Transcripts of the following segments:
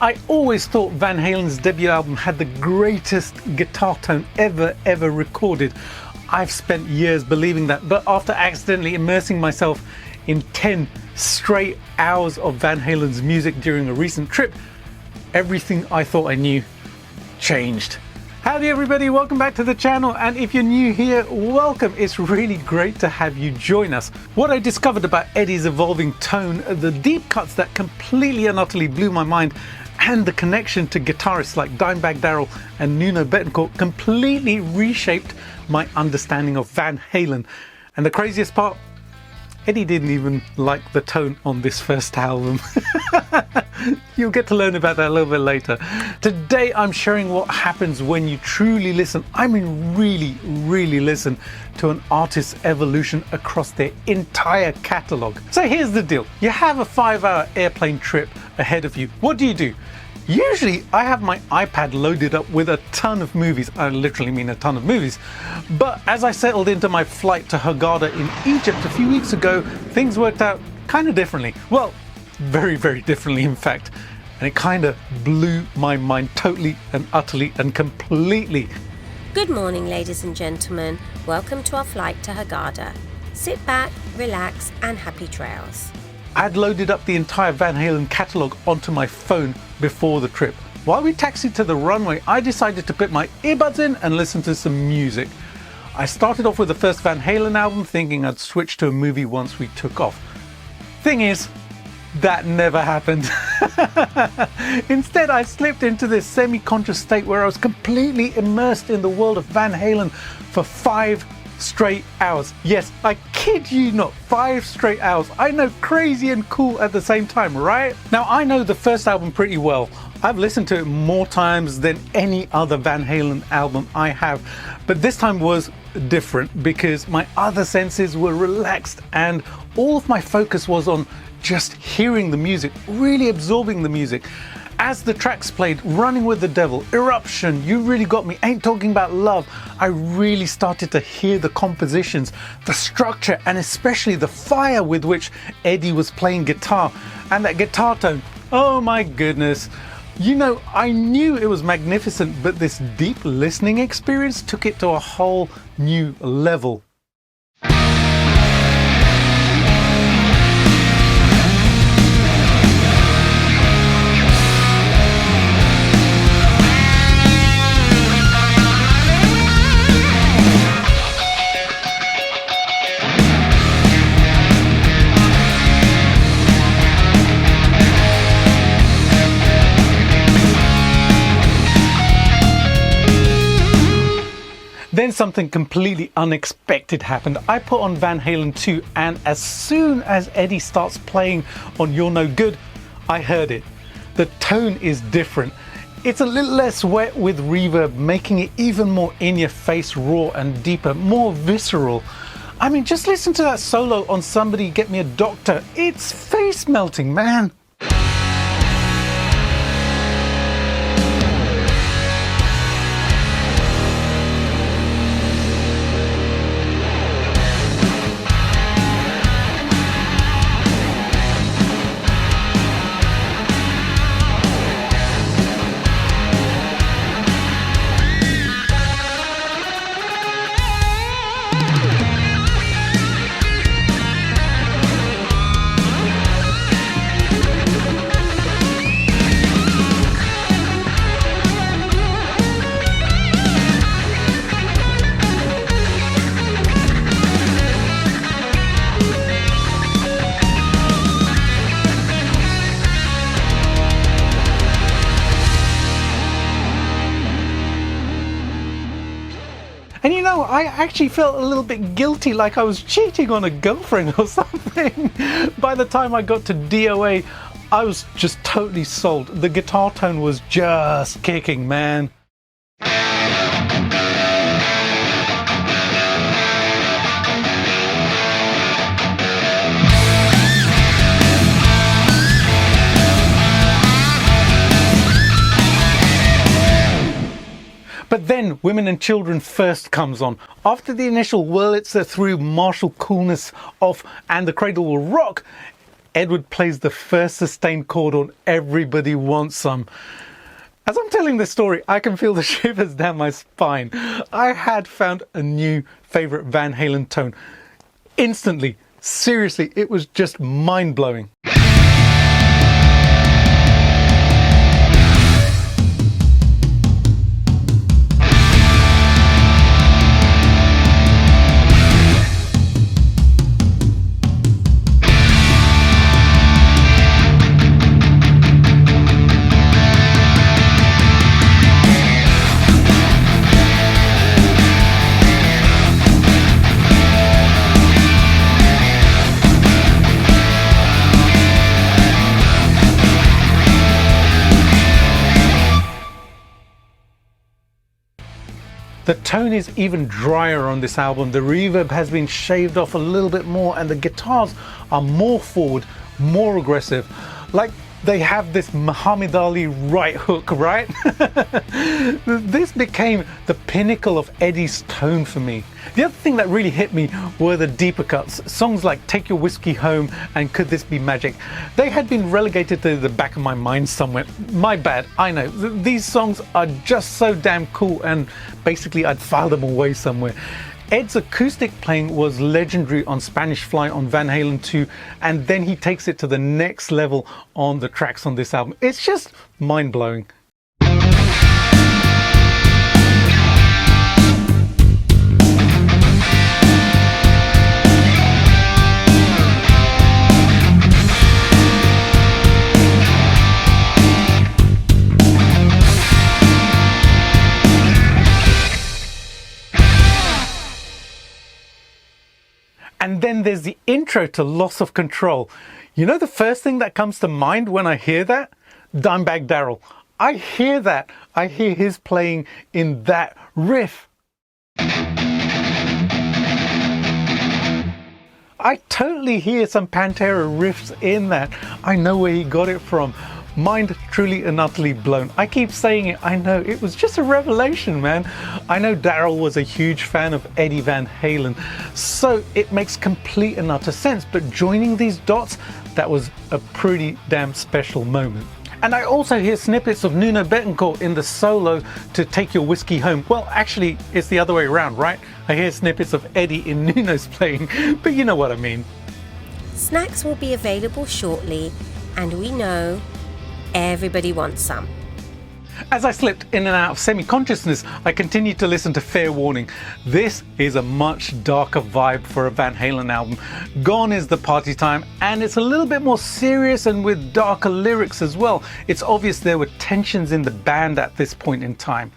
I always thought Van Halen's debut album had the greatest guitar tone ever recorded. I've spent years believing that, but after accidentally immersing myself in 10 straight hours of Van Halen's music during a recent trip, everything I thought I knew changed. Howdy everybody, welcome back to the channel, and if you're new here, welcome. It's really great to have you join us. What I discovered about Eddie's evolving tone, the deep cuts that completely and utterly blew my mind, and the connection to guitarists like Dimebag Darrell and Nuno Bettencourt completely reshaped my understanding of Van Halen. And the craziest part, Eddie didn't even like the tone on this first album. You'll get to learn about that a little bit later. Today I'm sharing what happens when you truly listen, I mean really listen to an artist's evolution across their entire catalogue. So here's the deal. You have a 5-hour airplane trip ahead of you. What do? Usually I have my iPad loaded up with a ton of movies. I literally mean a ton of movies. But as I settled into my flight to Hurghada in Egypt a few weeks ago, things worked out kind of differently. Well, very differently in fact. And it kind of blew my mind totally and utterly and completely. Good morning, ladies and gentlemen. Welcome to our flight to Hurghada. Sit back, relax, and happy trails. I'd loaded up the entire Van Halen catalogue onto my phone before the trip. While we taxied to the runway, I decided to put my earbuds in and listen to some music. I started off with the first Van Halen album, thinking I'd switch to a movie once we took off. Thing is, that never happened. Instead, I slipped into this semi-conscious state where I was completely immersed in the world of Van Halen for 5 straight hours. Yes, I kid you not, 5 straight hours. I know, crazy and cool at the same time, right? Now, I know the first album pretty well. I've listened to it more times than any other Van Halen album I have, but this time was different because my other senses were relaxed and all of my focus was on just hearing the music, really absorbing the music. As the tracks played, Running with the Devil, Eruption, You Really Got Me, Ain't Talking About Love, I really started to hear the compositions, the structure, and especially the fire with which Eddie was playing guitar, and that guitar tone. Oh my goodness. You know, I knew it was magnificent, but this deep listening experience took it to a whole new level. Then something completely unexpected happened. I put on Van Halen 2, and as soon as Eddie starts playing on You're No Good, I heard it. The tone is different. It's a little less wet with reverb, making it even more in-your-face, raw and deeper, more visceral. I mean, just listen to that solo on Somebody Get Me a Doctor. It's face-melting, man. And you know, I actually felt a little bit guilty, like I was cheating on a girlfriend or something. By the time I got to DOA, I was just totally sold. The guitar tone was just kicking, man. But then Women and Children First comes on. After the initial Wurlitzer through martial coolness of And the Cradle Will Rock, Edward plays the first sustained chord on Everybody Wants Some. As I'm telling this story, I can feel the shivers down my spine. I had found a new favourite Van Halen tone. Instantly, seriously, it was just mind-blowing. The tone is even drier on this album. The reverb has been shaved off a little bit more and the guitars are more forward, more aggressive. Like they have this Muhammad Ali right hook, right? This became the pinnacle of Eddie's tone for me. The other thing that really hit me were the deeper cuts. Songs like Take Your Whiskey Home and Could This Be Magic? They had been relegated to the back of my mind somewhere. My bad, I know. These songs are just so damn cool and basically I'd file them away somewhere. Ed's acoustic playing was legendary on Spanish Fly on Van Halen 2, and then he takes it to the next level on the tracks on this album. It's just mind-blowing. And then there's the intro to Loss of Control. You know the first thing that comes to mind when I hear that? Dimebag Darrell. I hear that. I hear his playing in that riff. I totally hear some Pantera riffs in that. I know where he got it from. Mind truly and utterly blown. I keep saying it, I know, it was just a revelation, man. I know Darrell was a huge fan of Eddie Van Halen, so it makes complete and utter sense, but joining these dots, that was a pretty damn special moment. And I also hear snippets of Nuno Bettencourt in the solo to Take Your Whiskey Home. Well, actually, it's the other way around, right? I hear snippets of Eddie in Nuno's playing, but you know what I mean. Snacks will be available shortly, and we know everybody wants some. As I slipped in and out of semi-consciousness, I continued to listen to Fair Warning. This is a much darker vibe for a Van Halen album. Gone is the party time, and it's a little bit more serious and with darker lyrics as well. It's obvious there were tensions in the band at this point in time.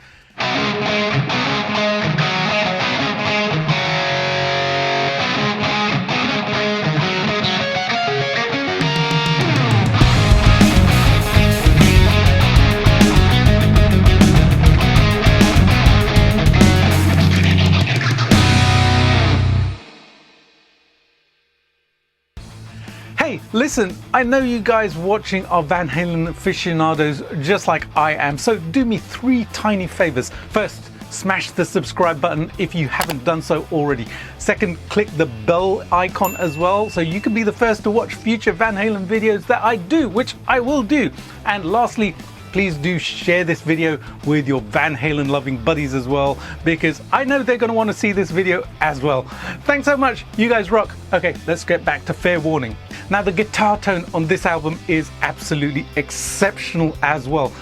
Hey, listen, I know you guys watching are Van Halen aficionados just like I am, so do me 3 tiny favors. First, smash the subscribe button if you haven't done so already. Second, click the bell icon as well so you can be the first to watch future Van Halen videos that I do, which I will do. And lastly, please do share this video with your Van Halen loving buddies as well, because I know they're going to want to see this video as well. Thanks so much, you guys rock. Okay, let's get back to Fair Warning. Now the guitar tone on this album is absolutely exceptional as well.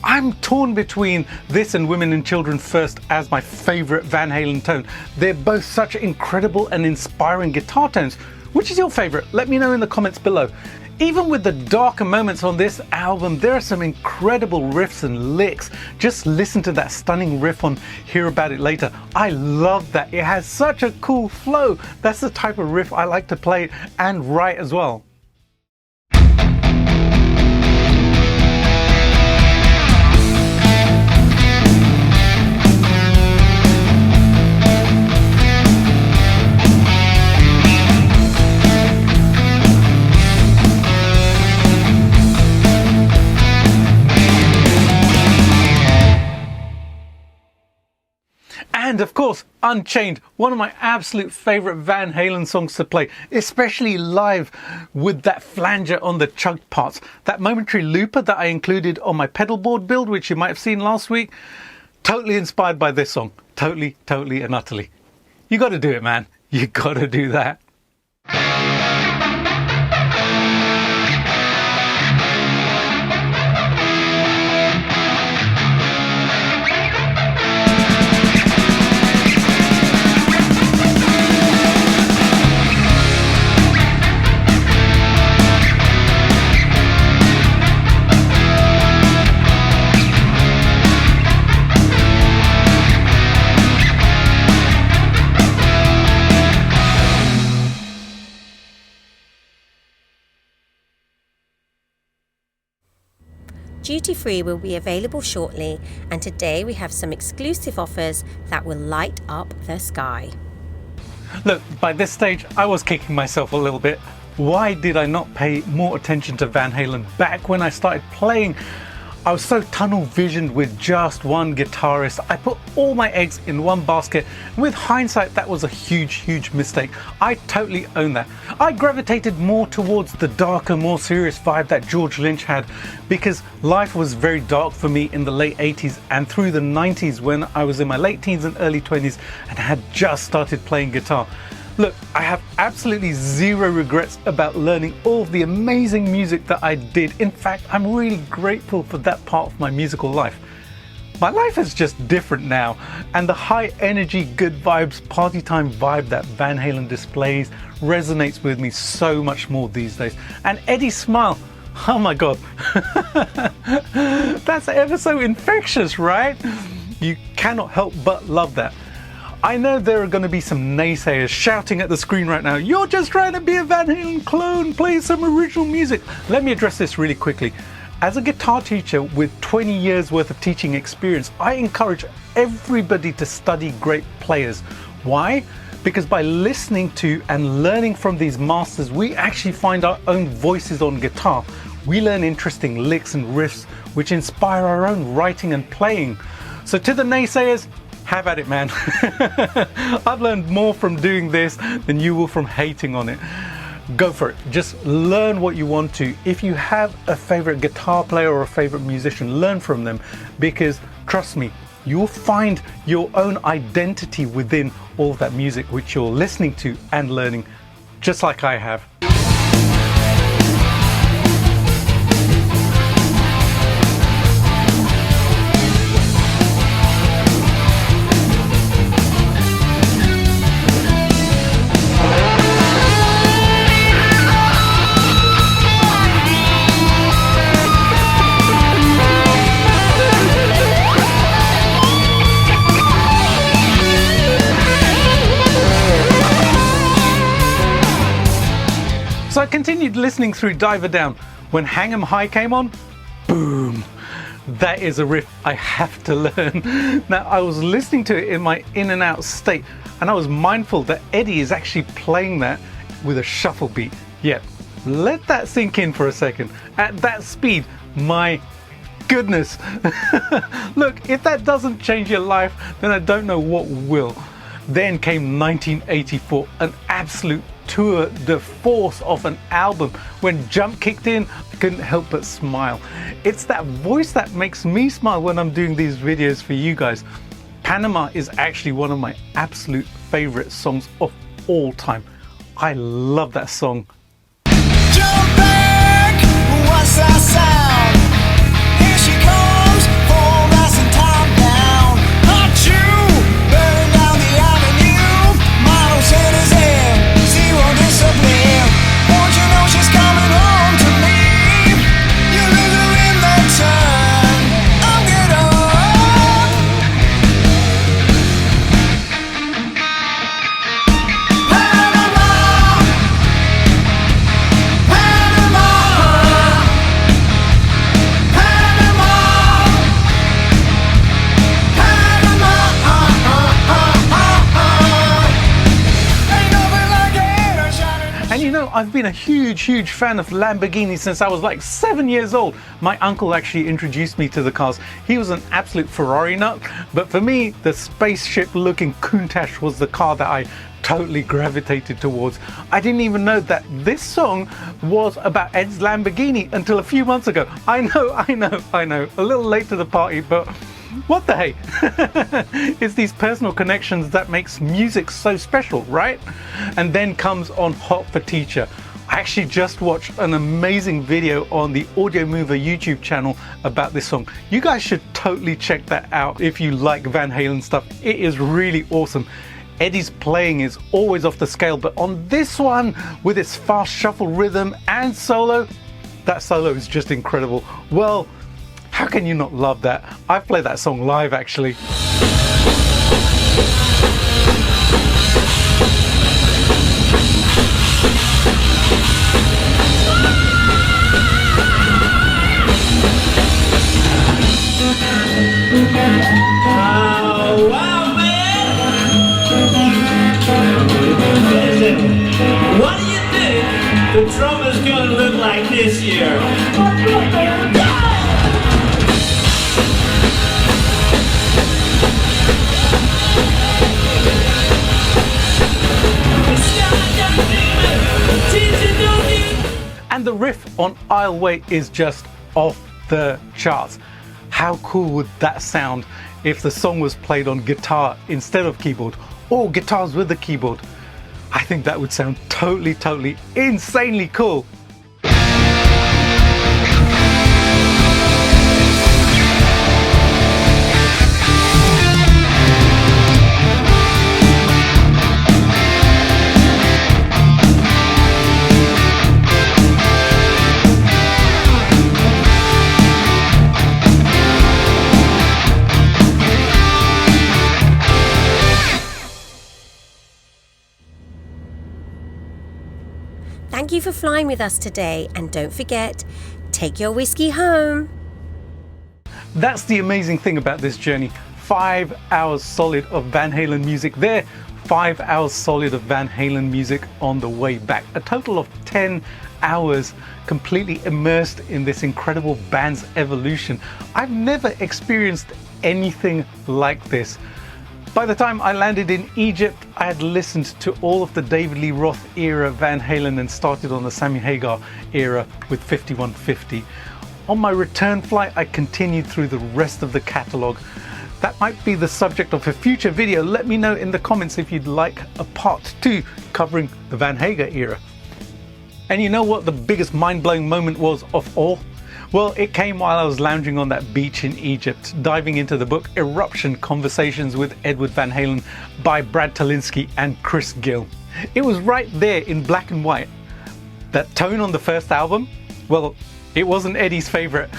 I'm torn between this and Women and Children First as my favorite Van Halen tone. They're both such incredible and inspiring guitar tones. Which is your favorite? Let me know in the comments below. Even with the darker moments on this album, there are some incredible riffs and licks. Just listen to that stunning riff on Hear About It Later. I love that. It has such a cool flow. That's the type of riff I like to play and write as well. And of course, Unchained, one of my absolute favourite Van Halen songs to play, especially live with that flanger on the chug parts. That momentary looper that I included on my pedal board build, which you might have seen last week, totally inspired by this song. Totally and utterly. You got to do it, man. You got to do that. Duty free will be available shortly, and today we have some exclusive offers that will light up the sky. Look, by this stage, I was kicking myself a little bit. Why did I not pay more attention to Van Halen back when I started playing? I was so tunnel visioned with just one guitarist. I put all my eggs in one basket. And with hindsight, that was a huge mistake. I totally own that. I gravitated more towards the darker, more serious vibe that George Lynch had, because life was very dark for me in the late 80s and through the 90s when I was in my late teens and early 20s and had just started playing guitar. Look, I have absolutely zero regrets about learning all of the amazing music that I did. In fact, I'm really grateful for that part of my musical life. My life is just different now, and the high energy, good vibes, party time vibe that Van Halen displays resonates with me so much more these days. And Eddie's smile, oh my god, that's ever so infectious, right? You cannot help but love that. I know there are going to be some naysayers shouting at the screen right now, "You're just trying to be a Van Halen clone, play some original music." Let me address this really quickly. As a guitar teacher with 20 years worth of teaching experience, I encourage everybody to study great players. Why? Because by listening to and learning from these masters, we actually find our own voices on guitar. We learn interesting licks and riffs which inspire our own writing and playing. So to the naysayers, have at it, man. I've learned more from doing this than you will from hating on it. Go for it. Just learn what you want to. If you have a favorite guitar player or a favorite musician, learn from them, because trust me, you'll find your own identity within all of that music which you're listening to and learning, just like I have. So I continued listening through Diver Down. When Hang 'Em High came on, boom! That is a riff I have to learn. Now, I was listening to it in my in and out state, and I was mindful that Eddie is actually playing that with a shuffle beat. Yeah, let that sink in for a second. At that speed, my goodness. Look, if that doesn't change your life, then I don't know what will. Then came 1984, an absolute tour de force of an album. When Jump kicked in, I couldn't help but smile. It's that voice that makes me smile when I'm doing these videos for you guys. Panama is actually one of my absolute favorite songs of all time. I love that song. Jump back, what's that sound? Here she comes, full blast and top down. Hot chew, burning down the avenue. Model citizen, zero discipline. Won't you know she's coming home to me? You lose her in the turn. I'm get up. Panama, Panama. I've been a huge fan of Lamborghini since I was like 7 years old. My uncle actually introduced me to the cars. He was an absolute Ferrari nut, but for me, the spaceship looking Countach was the car that I totally gravitated towards. I didn't even know that this song was about Ed's Lamborghini until a few months ago. I know, a little late to the party, but what the hey? It's these personal connections that makes music so special, right? And then comes on Hot for Teacher. I actually just watched an amazing video on the Audio Mover YouTube channel about this song. You guys should totally check that out if you like Van Halen stuff. It is really awesome. Eddie's playing is always off the scale, but on this one, with its fast shuffle rhythm and solo, that solo is just incredible. Well, how can you not love that? I've played that song live actually. Oh, wow, man! Listen, what do you think the drummer's gonna look like this year? And the riff on I'll Wait is just off the charts. How cool would that sound if the song was played on guitar instead of keyboard, or guitars with the keyboard? I think that would sound totally insanely cool. Thank you for flying with us today, and don't forget, take your whiskey home. That's the amazing thing about this journey. 5 hours solid of Van Halen music there, 5 hours solid of Van Halen music on the way back. A total of 10 hours completely immersed in this incredible band's evolution. I've never experienced anything like this. By the time I landed in Egypt, I had listened to all of the David Lee Roth era Van Halen and started on the Sammy Hagar era with 5150. On my return flight, I continued through the rest of the catalogue. That might be the subject of a future video. Let me know in the comments if you'd like a part 2 covering the Van Hagar era. And you know what the biggest mind-blowing moment was of all? Well, it came while I was lounging on that beach in Egypt, diving into the book Eruption: Conversations with Edward Van Halen by Brad Tolinski and Chris Gill. It was right there in black and white. That tone on the first album, well, it wasn't Eddie's favorite.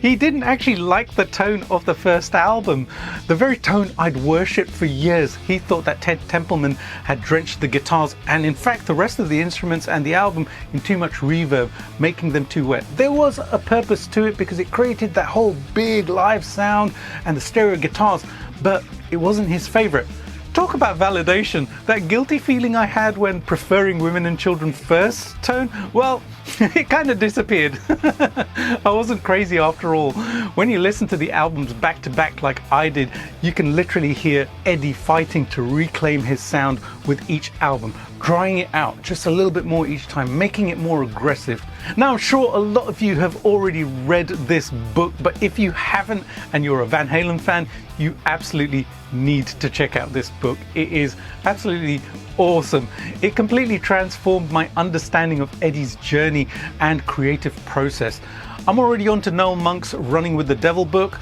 He didn't actually like the tone of the first album, the very tone I'd worshipped for years. He thought that Ted Templeman had drenched the guitars and in fact the rest of the instruments and the album in too much reverb, making them too wet. There was a purpose to it because it created that whole big live sound and the stereo guitars, but it wasn't his favorite. Talk about validation. That guilty feeling I had when preferring Women and Children first tone, well, it kind of disappeared. I wasn't crazy after all. When you listen to the albums back to back like I did, you can literally hear Eddie fighting to reclaim his sound with each album, drying it out just a little bit more each time, making it more aggressive. Now, I'm sure a lot of you have already read this book, but if you haven't and you're a Van Halen fan, you absolutely need to check out this book. It is absolutely awesome. It completely transformed my understanding of Eddie's journey and creative process. I'm already on to Noel Monk's Running with the Devil book.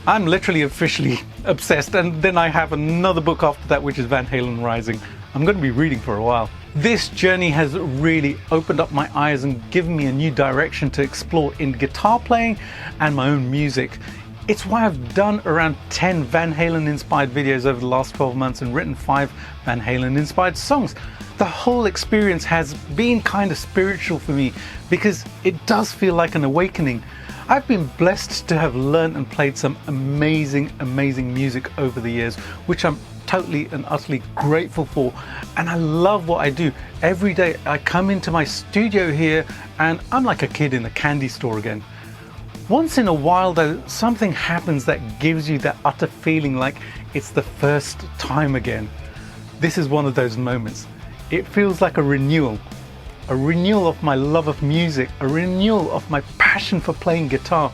I'm literally officially obsessed, and then I have another book after that, which is Van Halen Rising. I'm going to be reading for a while. This journey has really opened up my eyes and given me a new direction to explore in guitar playing and my own music. It's why I've done around 10 Van Halen inspired videos over the last 12 months and written 5 Van Halen inspired songs. The whole experience has been kind of spiritual for me because it does feel like an awakening. I've been blessed to have learned and played some amazing music over the years, which I'm totally and utterly grateful for, and I love what I do. Every day I come into my studio here and I'm like a kid in a candy store again. Once in a while though, something happens that gives you that utter feeling like it's the first time again. This is one of those moments. It feels like a renewal of my love of music, a renewal of my passion for playing guitar,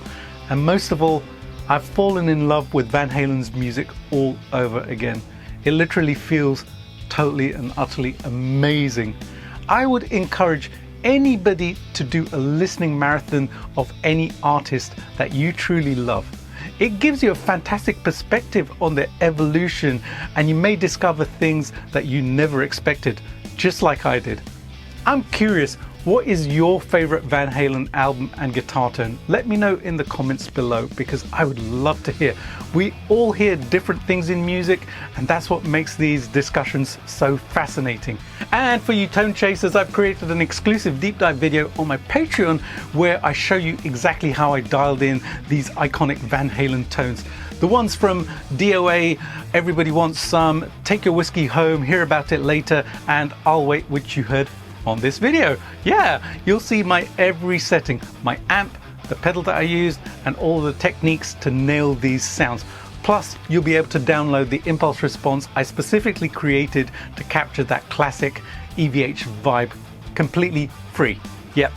and most of all, I've fallen in love with Van Halen's music all over again. It literally feels totally and utterly amazing. I would encourage anybody to do a listening marathon of any artist that you truly love. It gives you a fantastic perspective on their evolution, and you may discover things that you never expected, just like I did. I'm curious, what is your favorite Van Halen album and guitar tone? Let me know in the comments below, because I would love to hear. We all hear different things in music, and that's what makes these discussions so fascinating. And for you tone chasers, I've created an exclusive deep dive video on my Patreon where I show you exactly how I dialed in these iconic Van Halen tones. The ones from DOA, Everybody Wants Some, Take Your Whiskey Home, Hear About It Later, and I'll Wait, which you heard on this video. Yeah, you'll see my every setting, my amp, the pedal that I used, and all the techniques to nail these sounds. Plus, you'll be able to download the impulse response I specifically created to capture that classic EVH vibe, completely free. Yep.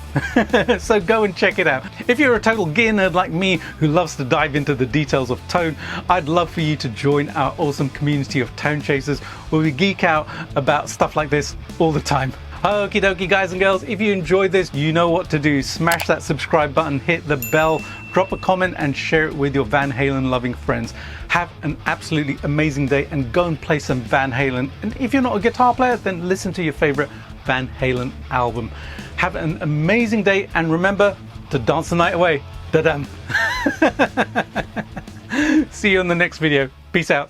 So go and check it out. If you're a total gear nerd like me who loves to dive into the details of tone, I'd love for you to join our awesome community of tone chasers where we geek out about stuff like this all the time. Okie dokie, guys and girls, if you enjoyed this, you know what to do. Smash that subscribe button, hit the bell, drop a comment, and share it with your Van Halen loving friends. Have an absolutely amazing day and go and play some Van Halen. And if you're not a guitar player, then listen to your favorite Van Halen album. Have an amazing day, and remember to dance the night away. Da-dam. See you in the next video. Peace out.